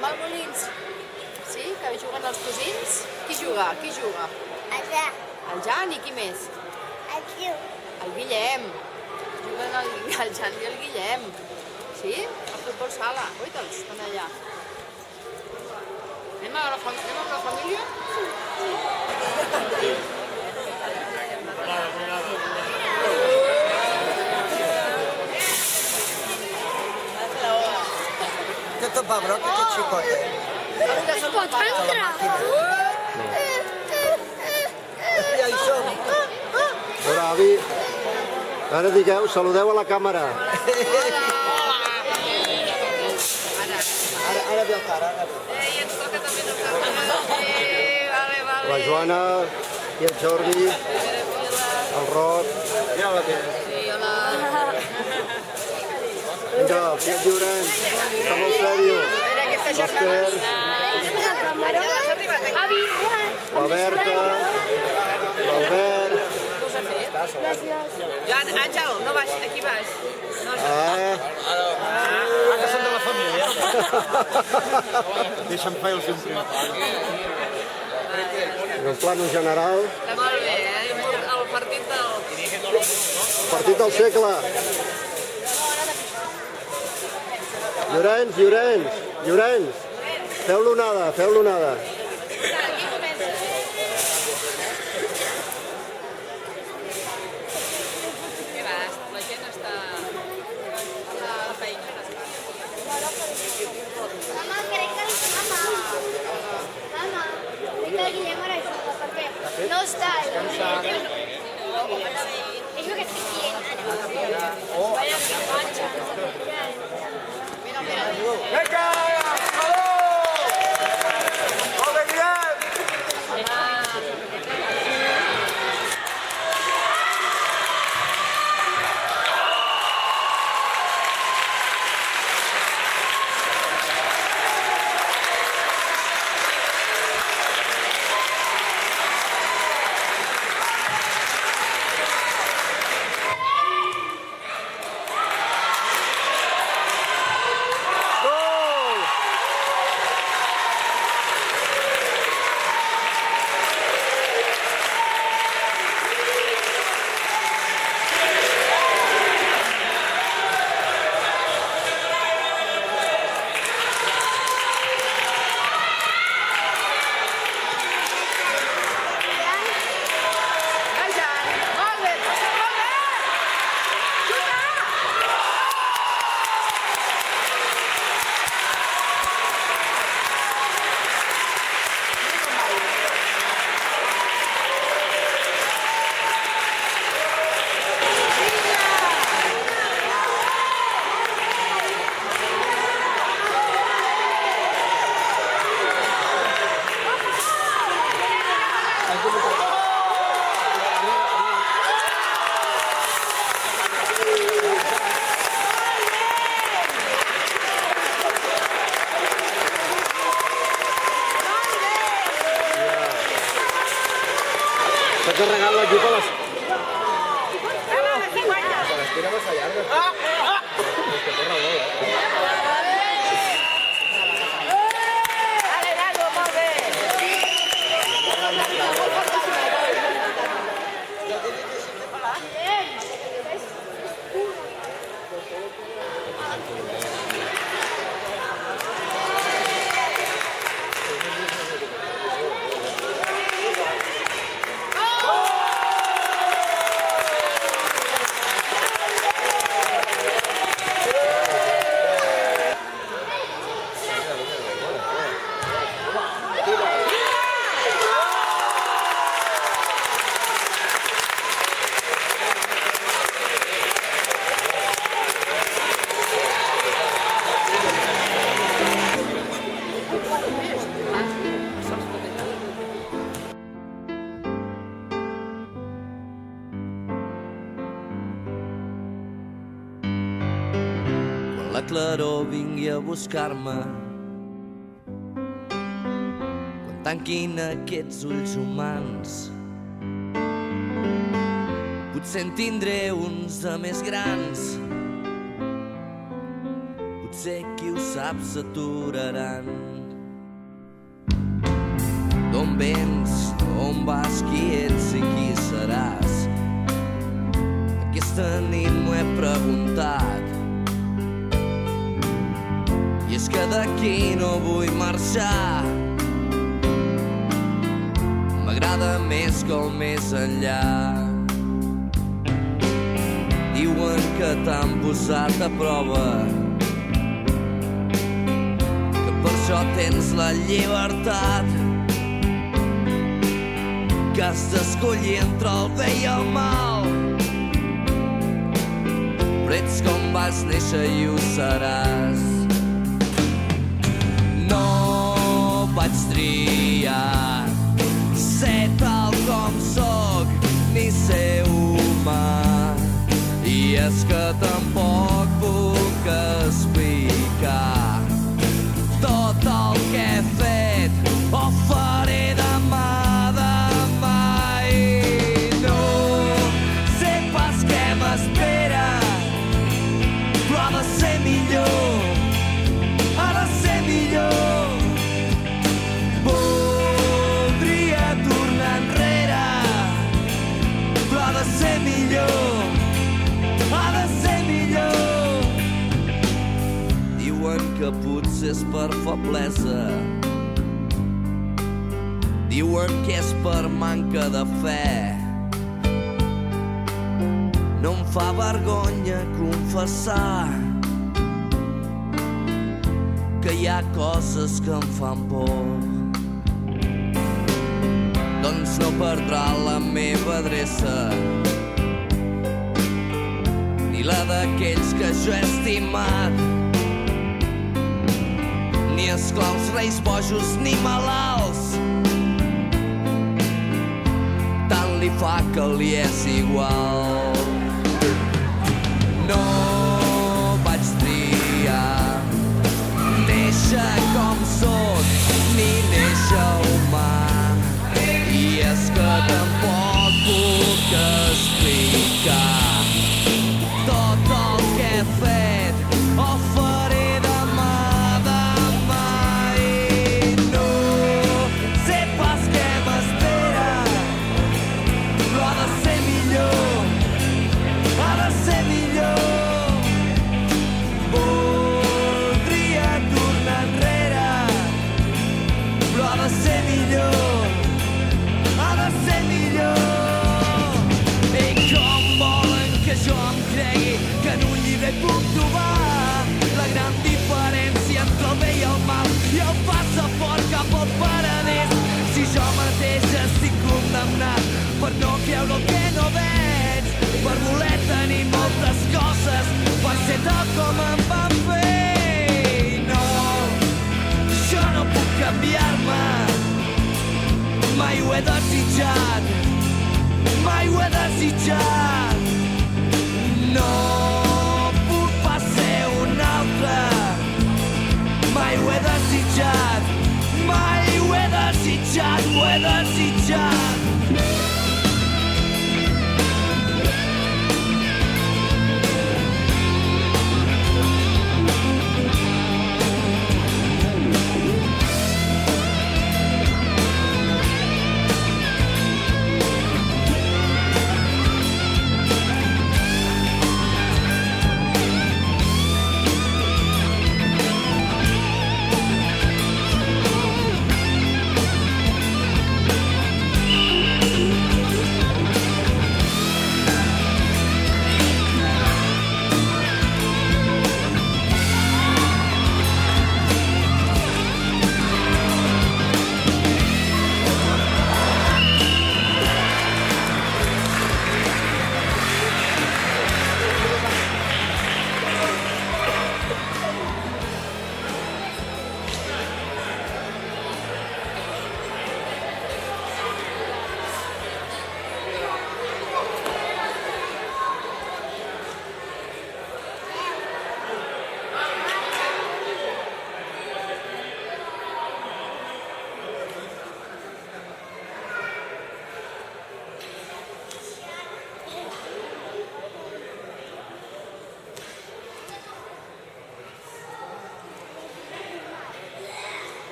tenim al Molins. Sí, que juguen els cosins. Qui juga? Qui juga? El Jan i qui més? El Guillem. Juguen el Jan i el Guillem. Sí? El futbol sala. Ui, te'ls estan allà. Anem amb la família? Té tot pebrot, aquest xicot, Es pot entrar? Ja hi som. Hola, avi. Ara digueu, saludeu a la càmera. Ara ve el cara, ara ve. I ens toca també tocar. Vale. La Joana i el Jordi, el Roc. Mira la teva. Sí, hola. Vinga, el Piet Llorenç, està molt sèrio. L'Ester, Avi, la Berta, l'Albert. Joan, Àngel, no baix, aquí baix. Que són de la família. Deixa'm fer el sempre. En el plano general, Molt bé, el partit del segle. Llorenç, feu l'onada. Què vas? La gent està a la feina. Mama, crec que el Guillem ara juga, perquè no està. És el que estic dient ara. Vaya que manxa. Vinga! Molt bé, Guillem! S'ha carregat l'equip a les... Tira massa llarga. la claror vingui a buscar-me. Quan tanquin aquests ulls humans, potser en tindré uns de més grans. potser qui ho sap s'aturaran. D'on vens, on vas, qui ets i qui seràs? Aquesta nit m'ho he preguntat, i és que d'aquí no vull marxar. M'agrada més que el més enllà. Diuen que t'han posat a prova, que per això tens la llibertat, que has d'escollir entre el bé i el mal. Però ets com vas néixer i ho seràs. No vaig triar ser tal com sóc, ni ser humà. I és que tampoc puc explicar tot el que he fet o faré demà. Que potser és per feblesa, diuen que és per manca de fe. No em fa vergonya confessar que hi ha coses que em fan por. Doncs no perdrà la meva adreça, ni la d'aquells que jo he estimat, ni esclaus, reis bojos, ni malalts. Tant li fa que li és igual. No vaig triar néixer com sóc, ni néixer humà. I és que tampoc puc explicar tot el que he fet o faré demà. Puc trobar la gran diferència entre el bé i el mal i el passaport cap al paradís. Si jo mateix estic condemnat per no creure el que no veig, per voler tenir moltes coses, per ser tal com em van fer. No, jo no puc canviar-me, mai ho he desitjat, mai ho he desitjat. No mai ho he desitjat, mai ho he desitjat, ho he desitjat.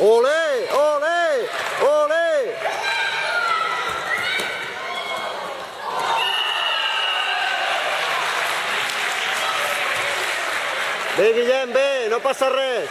Olé, olé, olé! Bé, Guillem, bé, no passa res.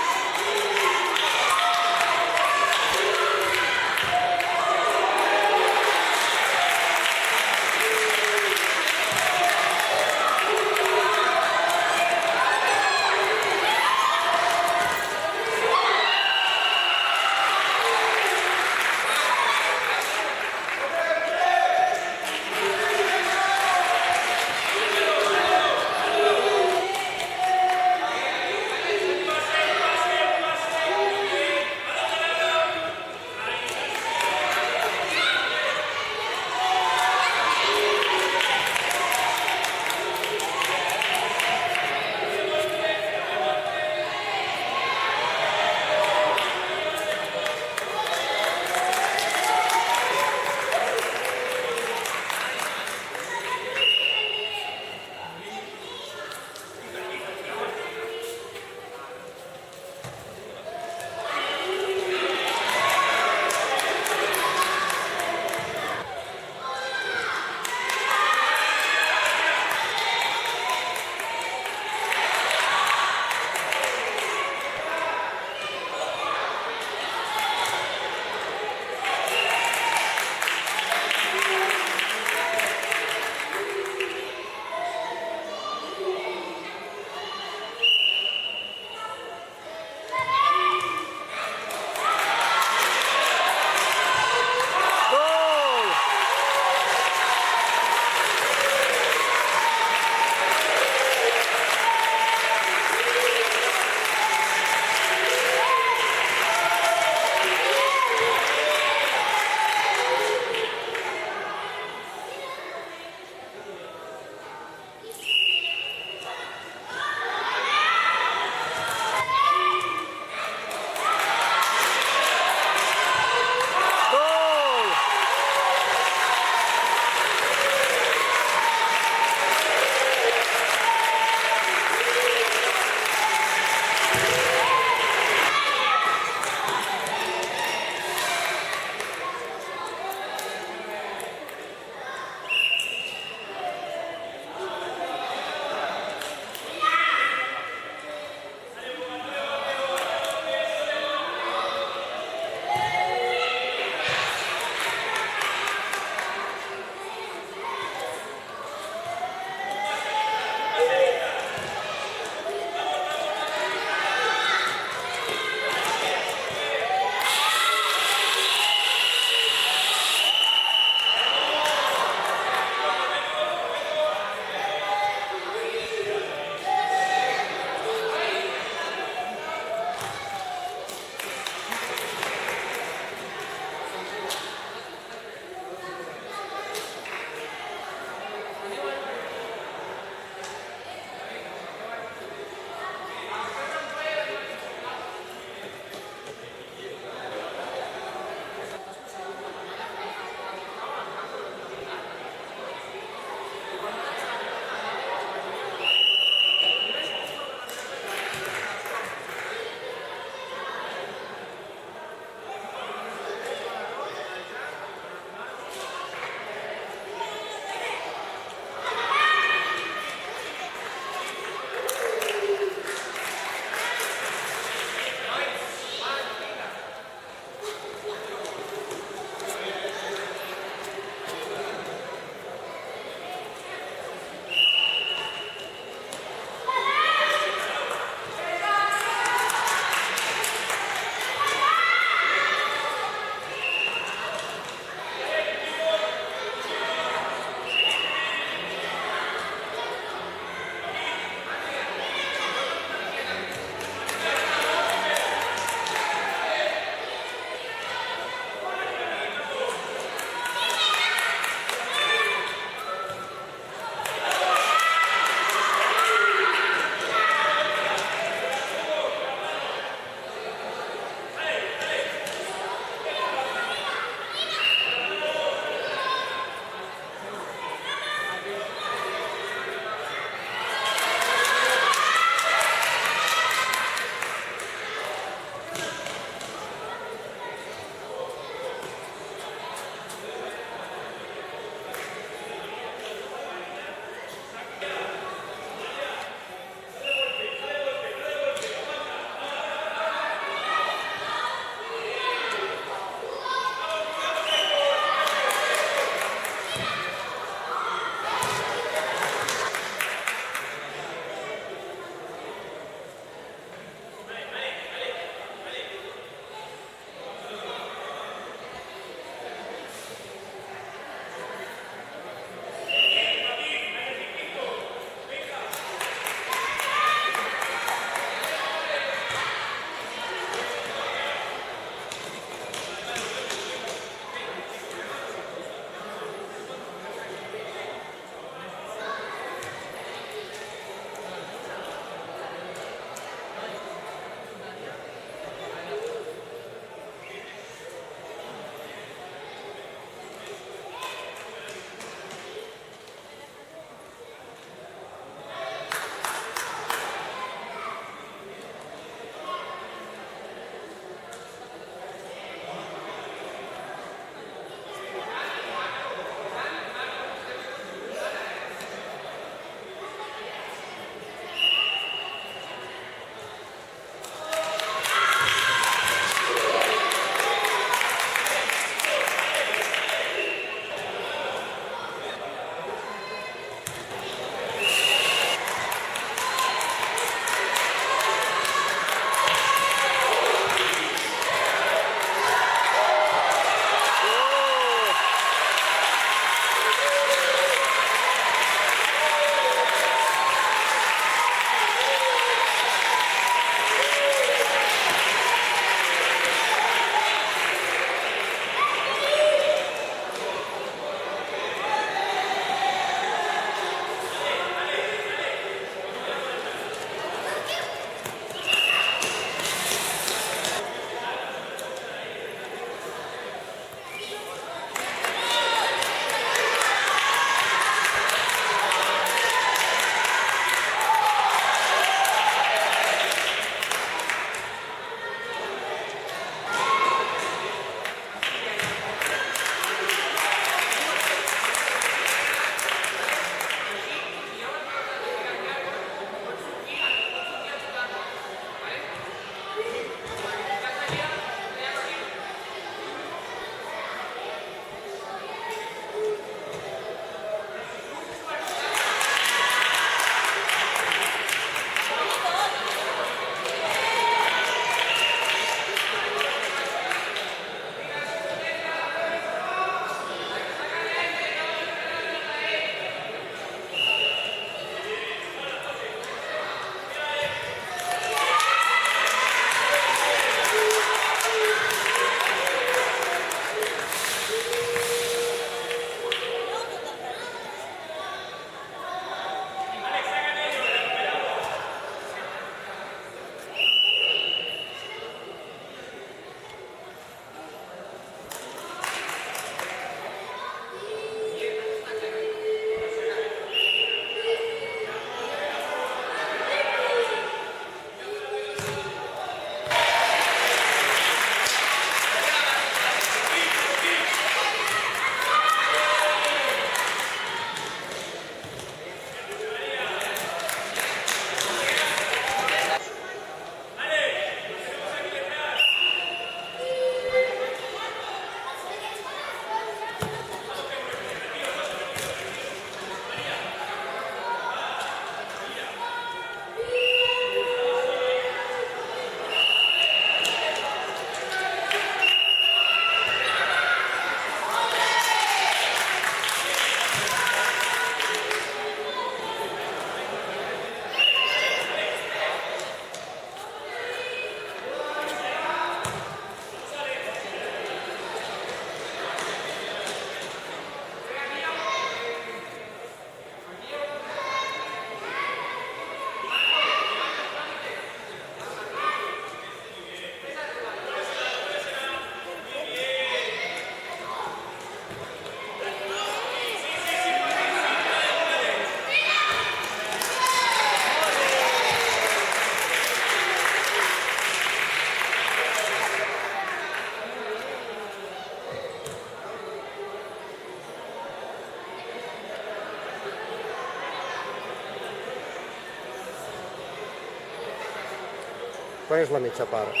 Quan és la mitja part?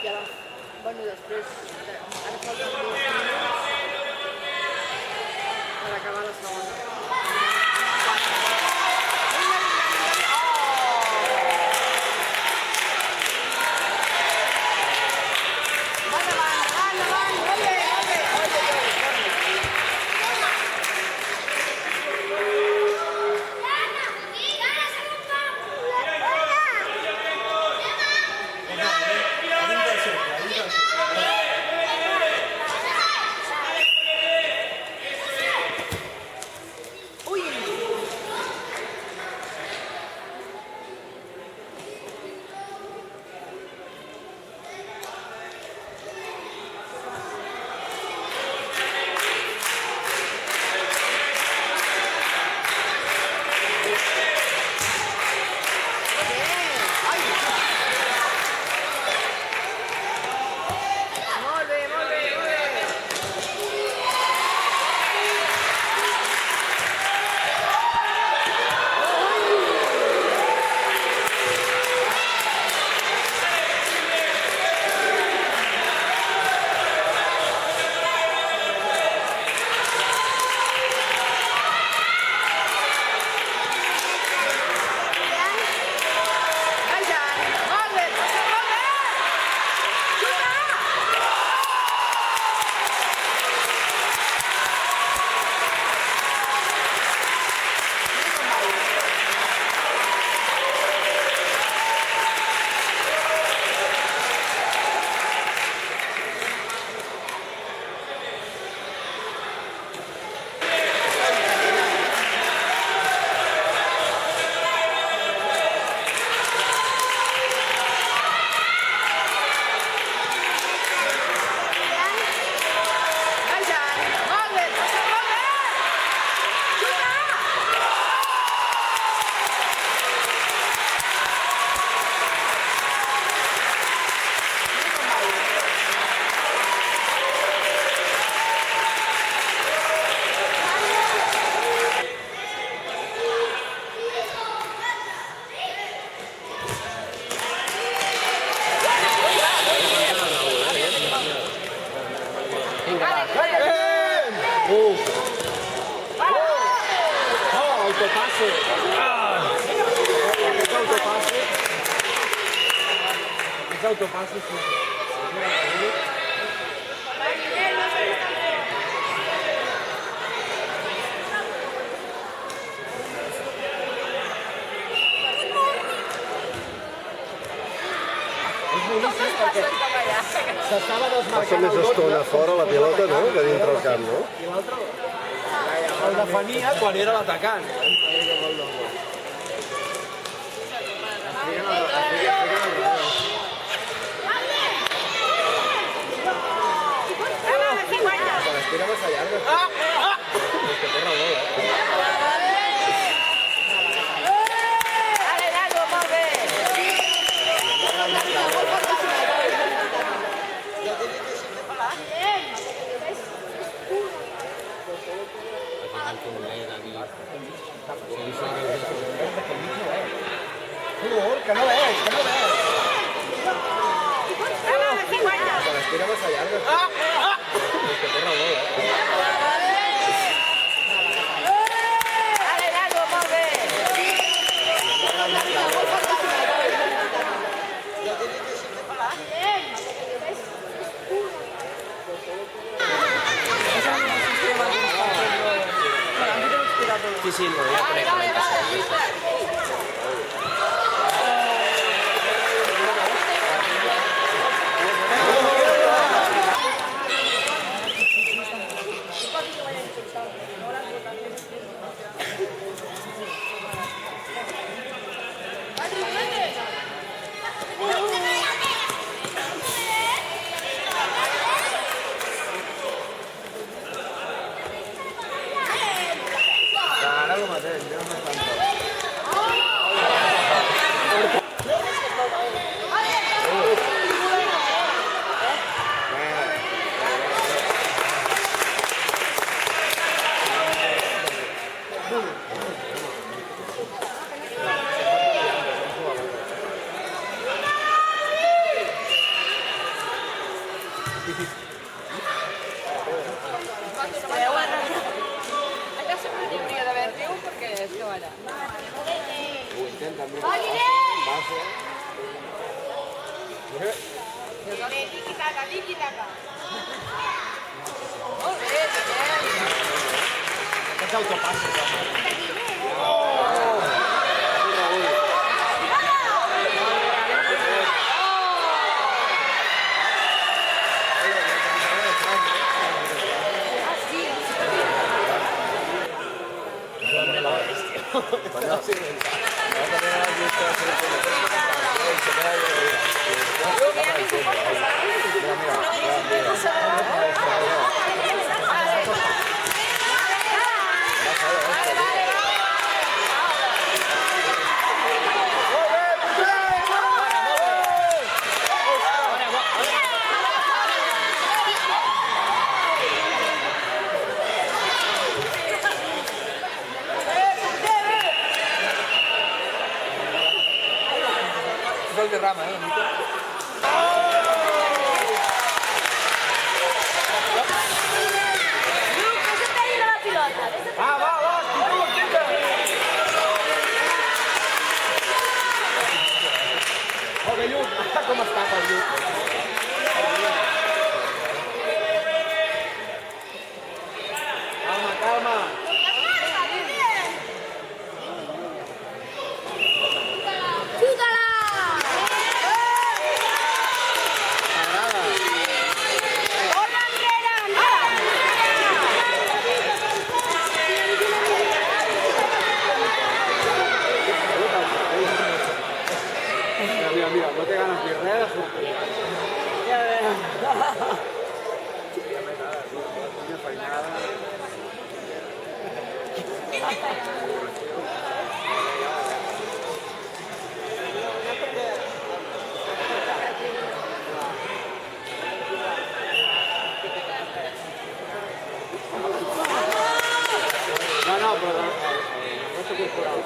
Ja va. Bueno, després... Ara falten 2 minuts per acabar la segona. Autopase. Aquest autopase. Aquests autopasses, sí. És boníssim perquè s'estava Passa desmarcant més el estona doble. fora la pilota, no?, que dintre el camp, no? I l'altre el defenia quan era l'atacant. L'espera massa llarga. És que corre molt, que no veus, que no veus. L'espera massa llarga. És que corre molt, Sí, sí, lo voy a poner con el caso. Ara el mateix, ja no tant. Aquests autopassos, home. Gol de Rama, Joder, Lluc, com està el Lluc? Calma, calma. Mira, no te ganas ni redes. No, pero no se corporal.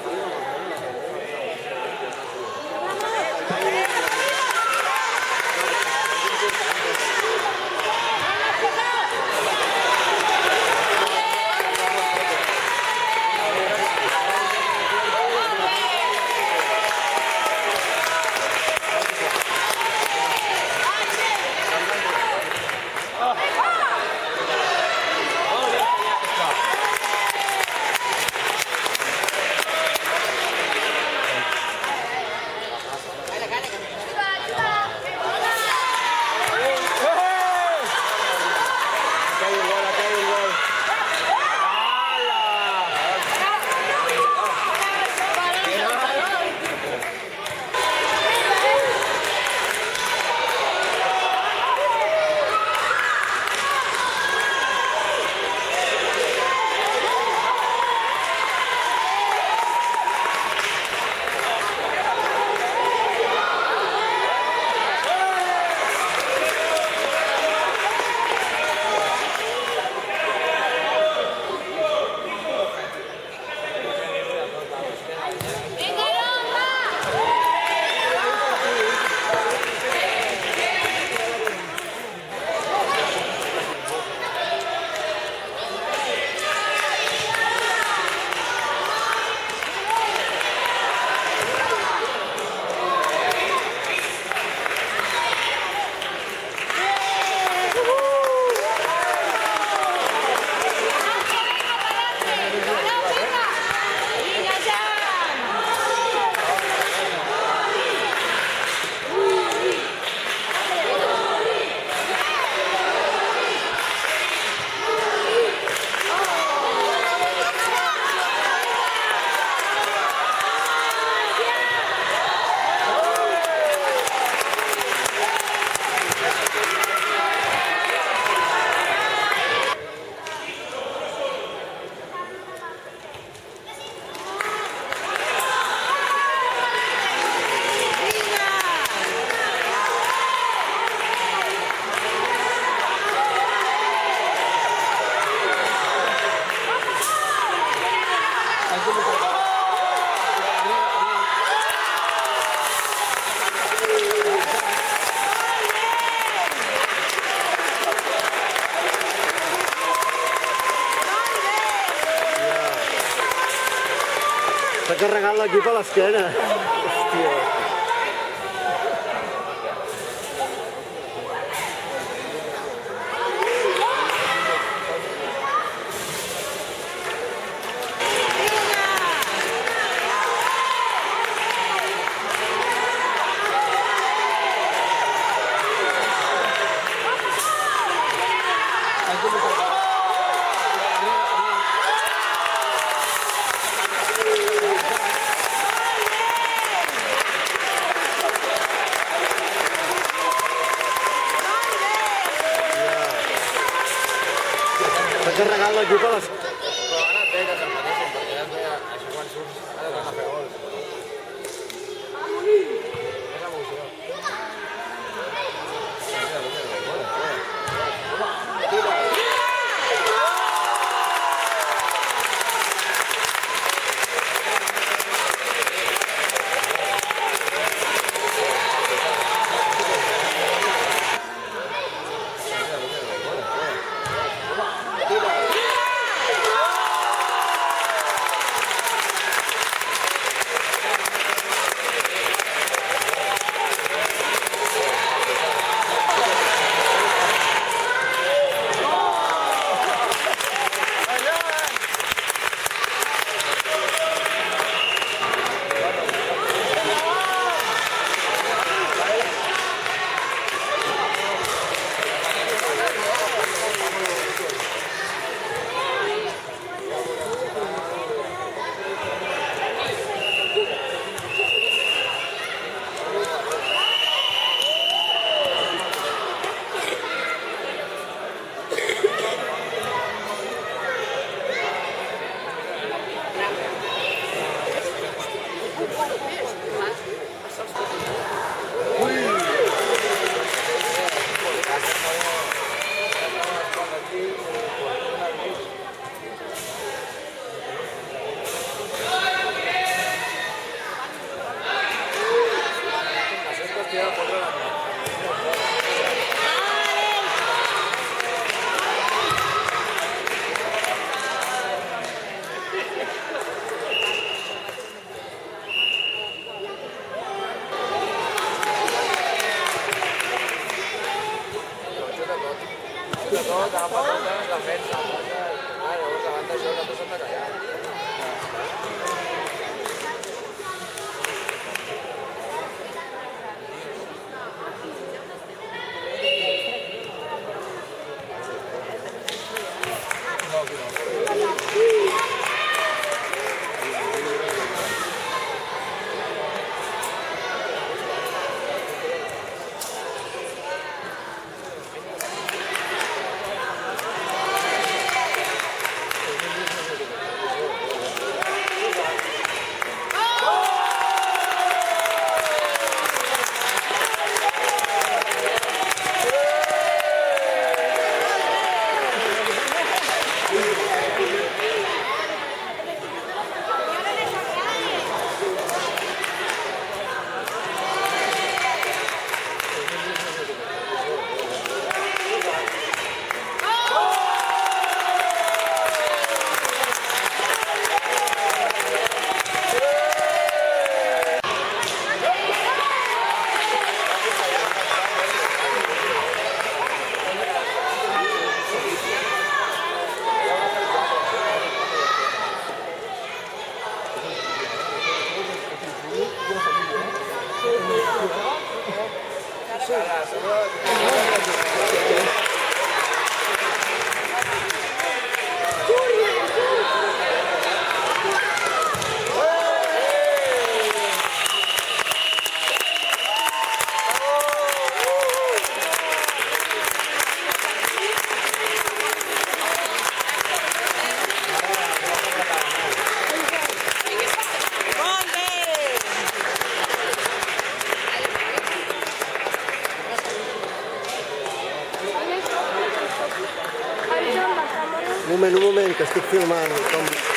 S'ha carregat l'equip a l'esquena. Hòstia. S'ha carregat l'equip a l'esquena. Però ara et deia que s'enfadessin, perquè ja es veia això quan surts, ara van a fer gol. És emoció. Tot, agafa totes, defensa, llavors davant d'això nosaltres hem de callar. Un moment, que estic filmant.